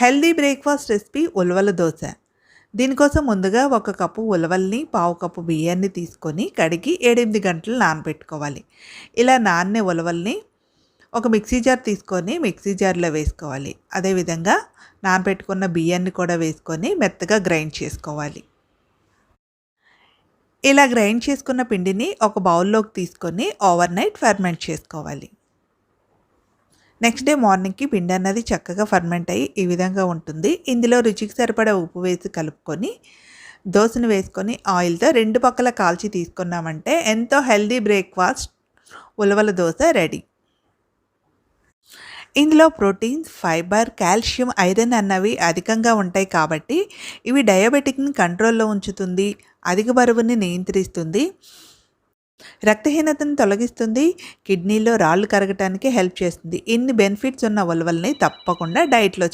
Healthy breakfast recipe ఉలవల దోశ. దీనికోసం ముందుగా ఒక కప్పు ఉలవల్ని, పావు కప్పు బియ్యాన్ని తీసుకొని కడిగి 7, 8 గంటలు నానబెట్టుకోవాలి. ఇలా నానిన ఉలవల్ని ఒక మిక్సీ జార్ తీసుకొని మిక్సీ జార్‌లో వేసుకోవాలి. అదేవిధంగా నానబెట్టుకున్న బియ్యాన్ని కూడా వేసుకొని మెత్తగా గ్రైండ్ చేసుకోవాలి. ఇలా గ్రైండ్ చేసుకున్న పిండిని ఒక బౌల్‌లోకి తీసుకొని ఓవర్‌నైట్ ఫెర్మెంట్ చేసుకోవాలి. నెక్స్ట్ డే మార్నింగ్‌కి పిండి అన్నది చక్కగా ఫర్మెంట్ అయ్యి ఈ విధంగా ఉంటుంది. ఇందులో రుచికి సరిపడా ఉప్పు వేసి కలుపుకొని, దోసని వేసుకొని ఆయిల్‌తో 2 పక్కల కాల్చి తీసుకున్నామంటే ఎంతో హెల్తీ బ్రేక్‌ఫాస్ట్ ఉలవల దోస రెడీ. ఇందులో ప్రోటీన్స్, ఫైబర్, కాల్షియం, ఐరన్ అన్నవి అధికంగా ఉంటాయి కాబట్టి ఇవి డయాబెటిక్‌ని కంట్రోల్‌లో ఉంచుతుంది, అధిక బరువుని నియంత్రిస్తుంది, రక్తహీనతను తొలగిస్తుంది, కిడ్నీలో రాళ్ళు కరగటానికి హెల్ప్ చేస్తుంది. ఇన్ని బెనిఫిట్స్ ఉన్న ఉలవల్ని తప్పకుండా డైట్‌లో